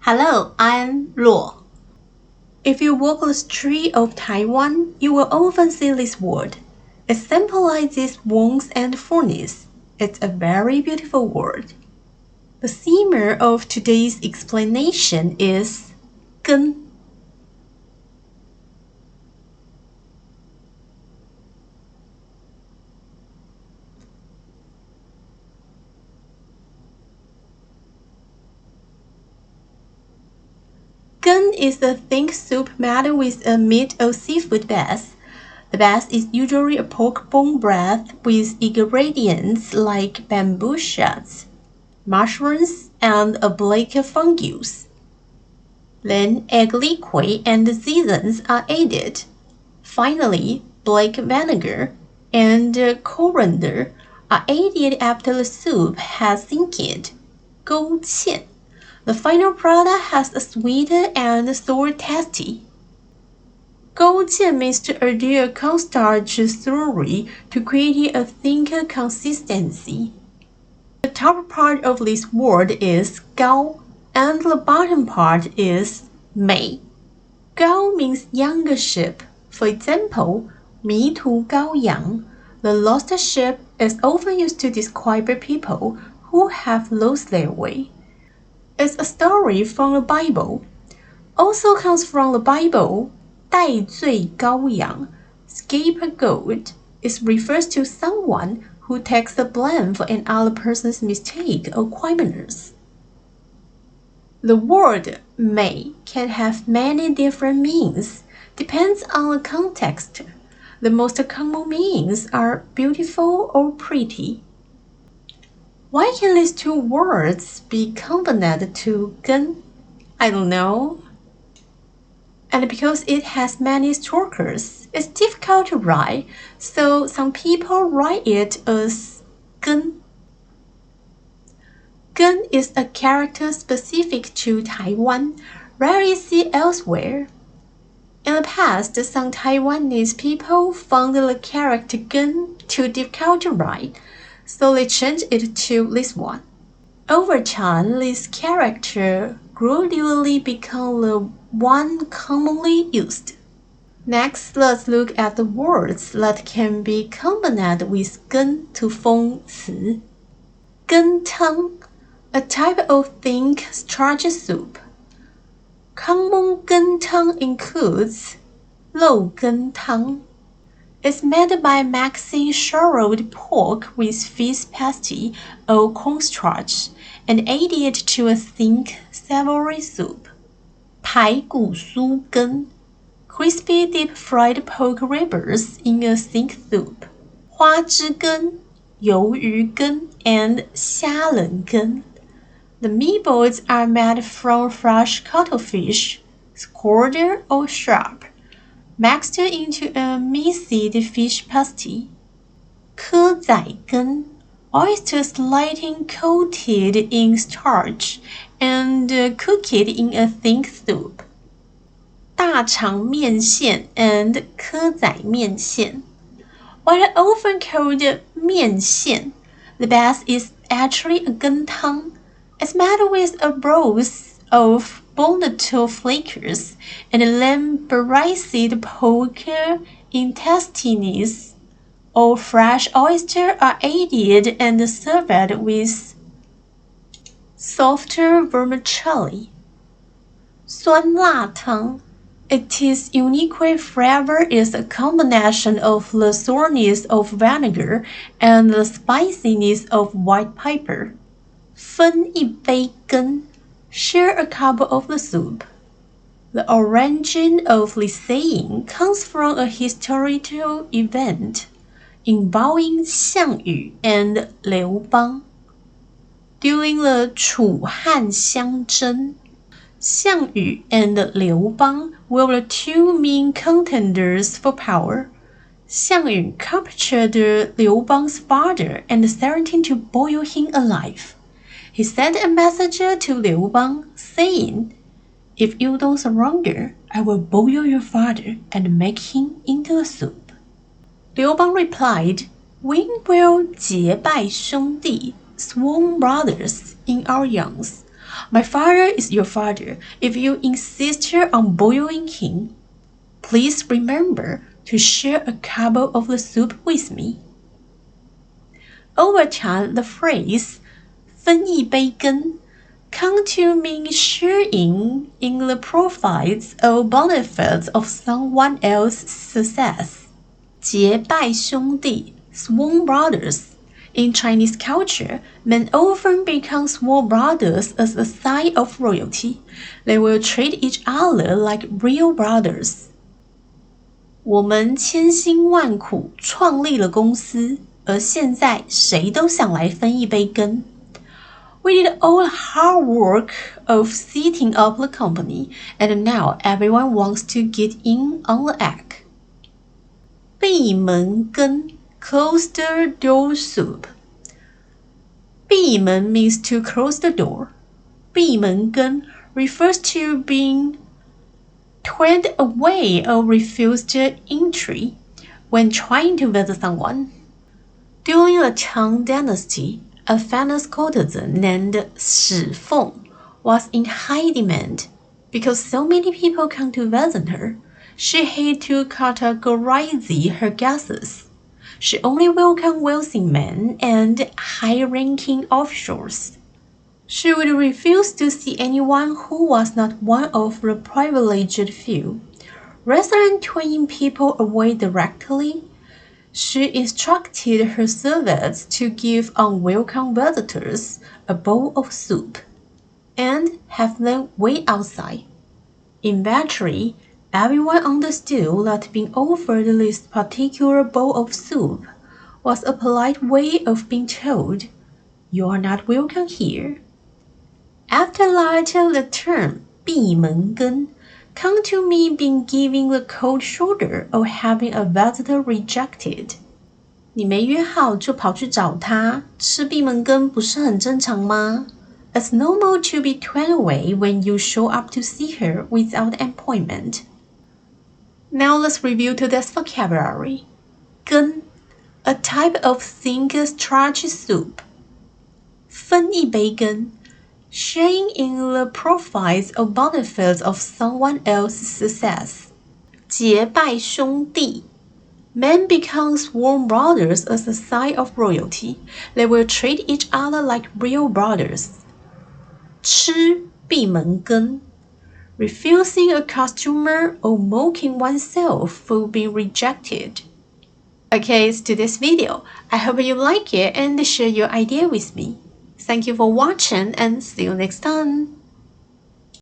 Hello, I'm Luo. If you walk the street of Taiwan, you will often see this word. It symbolizes warmth and fullness. It's a very beautiful word. The theme of today's explanation is 根. Gun is a thick soup made with a meat or seafood base. The base is usually a pork bone broth with ingredients like bamboo shoots, mushrooms, and a black fungus. Then egg liquid and seasons are added. Finally, black vinegar and coriander are added after the soup has thickened. 勾芡. The final product has a sweet and sour taste. 勾芡means to adhere cornstarch thoroughly to create a thicker consistency. The top part of this word is 高, and the bottom part is 美. 高 means younger sheep. For example, 迷途羔羊. The lost sheep is often used to describe people who have lost their way. It's a story from the Bible. Also comes from the Bible, 代罪羔羊, scapegoat. It refers to someone who takes the blame for another person's mistake or criminals. The word 美 can have many different meanings, depends on the context. The most common meanings are beautiful or pretty. Why can these two words be combined to 根? I don't know. And because it has many strokes, it's difficult to write, so some people write it as 根. 根 is a character specific to Taiwan, rarely seen elsewhere. In the past, some Taiwanese people found the character 根too difficult to write, so they changed it to this one. Over time, this character gradually became the one commonly used. Next, let's look at the words that can be combined with 根 to form 词. 羹汤, a type of thick starchy soup. Common 羹汤 includes 肉羹汤. It's made by mixing shredded pork with fish pasty or cornstarch and added to a thick, savory soup. 排骨酥羹, crispy deep-fried pork ribs in a thick soup. 花枝羹, 鱿鱼羹, and 虾仁羹. The meatballs are made from fresh cuttlefish, scored or sharp, mixed into a minced fish pasty. 蚵仔羹, oysters lightly coated in starch and cooked in a thick soup. 大肠面线 and 蚵仔面线. While often called 面线, the base is actually a 羹汤. It's made with a broth of bonito flakes and lamb braised pork intestines or fresh oyster are added and served with softer vermicelli. 酸辣汤. Its unique flavor is a combination of the sourness of vinegar and the spiciness of white pepper. 分一杯羹, share a cup of the soup. The origin of this saying comes from a historical event involving 项羽 and 刘邦. During the 楚汉相争, 项羽 and 刘邦were the two main contenders for power. 项羽 captured Liu Bang's father and threatened to boil him alive. He sent a message to Liu Bang saying, "If you don't surrender, I will boil your father and make him into a soup." Liu Bang replied, "We will 结拜兄弟, sworn brothers, in our youngs. My father is your father. If you insist on boiling him, please remember to share a cup of the soup with me. Over time, the phrase 分一杯羹 come to mean sharing in the profits or benefits of someone else's success. 结拜兄弟 sworn brothers. In Chinese culture, men often become sworn brothers as a sign of royalty. They will treat each other like real brothers. 我们千辛万苦创立了公司，而现在谁都想来分一杯羹。We did all the hard work of setting up the company, and now everyone wants to get in on the egg. 闭门羹 close the door soup. 闭门 means to close the door. 闭门羹 refers to being turned away or refused entry when trying to visit someone. During the Tang dynasty, a famous courtesan named Shi was in high demand. Because so many people come to visit her, she had to categorize her guests. She only welcomed wealthy men and high-ranking officials. She would refuse to see anyone who was not one of the privileged few. Rather than turning people away directly, she instructed her servants to give unwelcome visitors a bowl of soup and have them wait outside. Eventually, everyone understood that being offered this particular bowl of soup was a polite way of being told, "You are not welcome here." After that, the term 闭门羹 come to mean being given the cold shoulder or having a visitor rejected. 你没约好就跑去找他，吃闭门羹不是很正常吗？ It's normal to be turned away when you show up to see her without appointment. Now let's review today's vocabulary. 羹 a type of thin starchy soup. 分一杯羹sharing in the profits or benefits of someone else's success. 结拜兄弟 Men become sworn brothers as a sign of royalty. They will treat each other like real brothers. 吃闭门羹 Refusing a customer or mocking oneself for being rejected. Okay, it's today's video. I hope you like it and share your idea with me. Thank you for watching and see you next time.